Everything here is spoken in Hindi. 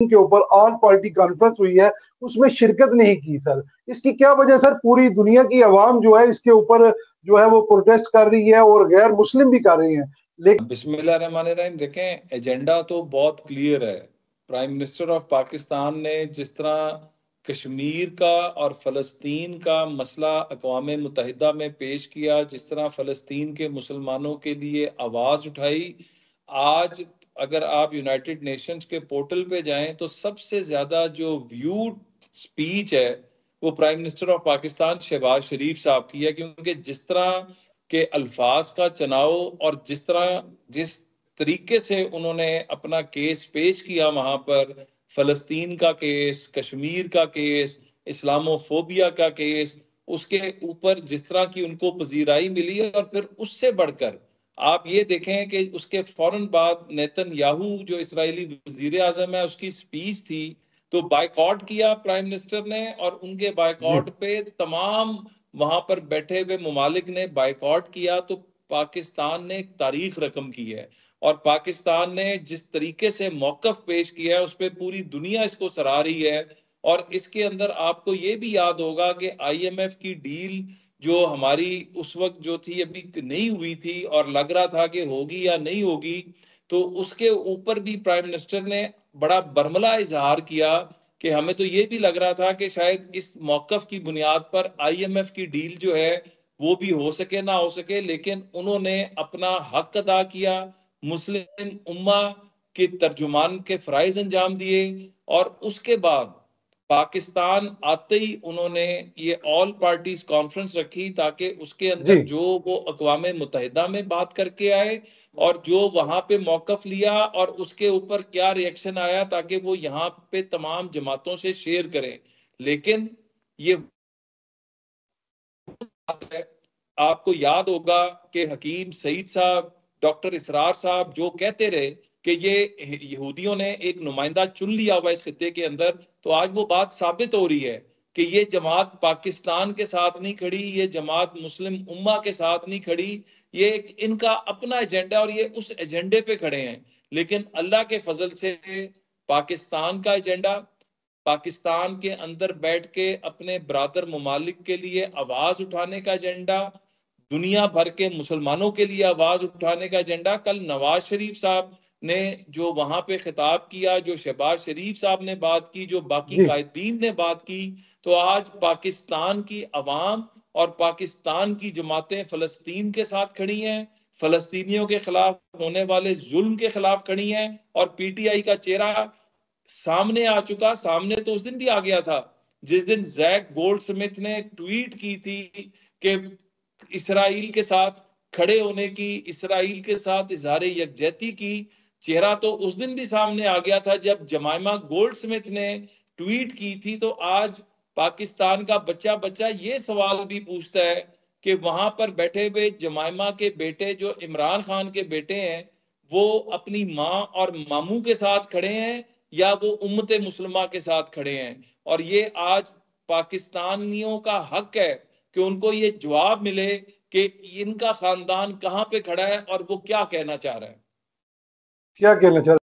के ऊपर ऑल पार्टी कॉन्फ्रेंस हुई है, उसमें शिरकत नहीं की सर। इसकी क्या वजह सर? पूरी दुनिया की आवाम जो है इसके ऊपर जो है वो प्रोटेस्ट कर रही है और गैर मुस्लिम भी कर रही है। लेकिन बिस्मिल्लाहिर्रहमानिर्रहीम, देखें एजेंडा तो बहुत क्लियर है। प्राइम मिनिस्टर ऑफ पाकिस्तान ने जिस तरह कश्मीर का और फ़लस्तीन का मसला अक़वाम मुत्तहिदा में पेश किया, जिस तरह फ़लस्तीन के मुसलमानों के लिए आवाज़ उठाई, आज अगर आप यूनाइटेड नेशंस के पोर्टल पे जाएं तो सबसे ज़्यादा जो व्यूड स्पीच है वो prime minister of Pakistan Shahbaz Sharif साहब की है, क्योंकि जिस तरह के अल्फाज का चुनाव और जिस तरीके से उन्होंने अपना केस पेश किया, वहां पर फलस्तीन का केस, कश्मीर का केस, इस्लामोफोबिया का केस, उसके ऊपर जिस तरह की उनको पजीराई मिली है, और फिर उससे बढ़कर आप ये देखें कि उसके फौरन बाद नेतन्याहू जो इसराइली वजीर आजम है उसकी स्पीच थी, तो बायकॉट किया प्राइम मिनिस्टर ने, और उनके जी बायकॉट पे तमाम वहां पर बैठे हुए ममालिक ने बायकॉट किया। तो पाकिस्तान ने एक तारीख रकम की है, और पाकिस्तान ने जिस तरीके से मौकफ पेश किया है उस पर पूरी दुनिया इसको सराह रही है। और इसके अंदर आपको ये भी याद होगा कि आईएमएफ की डील जो हमारी उस वक्त जो थी अभी नहीं हुई थी और लग रहा था कि होगी या नहीं होगी, तो उसके ऊपर भी प्राइम मिनिस्टर ने बड़ा बरमला इजहार किया कि हमें तो ये भी लग रहा था कि शायद इस मौकफ की बुनियाद पर आईएमएफ की डील जो है वो भी हो सके ना हो सके, लेकिन उन्होंने अपना हक अदा किया, मुस्लिम उम्मा के तर्जुमान के फराइज अंजाम दिए, और उसके बाद पाकिस्तान आते ही उन्होंने ये ऑल पार्टीज कॉन्फ्रेंस रखी ताकि उसके जी अंदर जो वो अक़वाम मुत्तहिदा में बात करके आए और जो वहां पे मौकफ लिया और उसके ऊपर क्या रिएक्शन आया, ताकि वो यहाँ पे तमाम जमातों से शेयर करें। लेकिन ये बात है, आपको याद होगा कि हकीम सईद साहब, डॉक्टर इसरार साहब जो कहते रहे कि ये यहूदियों ने एक नुमाइंदा चुन लिया हुआ इस खित्ते के अंदर, तो आज वो बात साबित हो रही है कि ये जमात पाकिस्तान के साथ नहीं खड़ी, ये जमात मुस्लिम उम्मा के साथ नहीं खड़ी, ये इनका अपना एजेंडा और ये उस एजेंडे पे खड़े हैं। लेकिन अल्लाह के फजल से पाकिस्तान का एजेंडा, पाकिस्तान के अंदर बैठ के अपने ब्रादर ममालिक के लिए आवाज उठाने का एजेंडा, दुनिया भर के मुसलमानों के लिए आवाज उठाने का एजेंडा। कल नवाज शरीफ साहब ने जो वहां पे खिताब किया, जो शहबाज शरीफ साहब ने बात की, जो बाकी जी कायदीन ने बात की, तो आज पाकिस्तान की अवाम और पाकिस्तान की जमातें फलस्तीन के साथ खड़ी हैं, फलस्तीनियों के खिलाफ होने वाले जुल्म के खिलाफ खड़ी हैं, और पीटीआई का चेहरा सामने आ चुका। सामने तो उस दिन भी आ गया था जिस दिन जैक गोल्ड स्मिथ ने ट्वीट की थी कि इसराइल के साथ खड़े होने की, इसराइल के साथ इजहार यकजहती की। चेहरा तो उस दिन भी सामने आ गया था जब जमाइमा गोल्ड स्मिथ ने ट्वीट की थी। तो आज पाकिस्तान का बच्चा बच्चा ये सवाल भी पूछता है कि वहां पर बैठे हुए जमाइमा के बेटे जो इमरान खान के बेटे हैं, वो अपनी माँ और मामू के साथ खड़े हैं या वो उम्मत मुसलमा के साथ खड़े हैं। और ये आज पाकिस्तानियों का हक है कि उनको ये जवाब मिले कि इनका खानदान कहां पे खड़ा है और वो क्या कहना चाह रहा है। क्या कहना चाह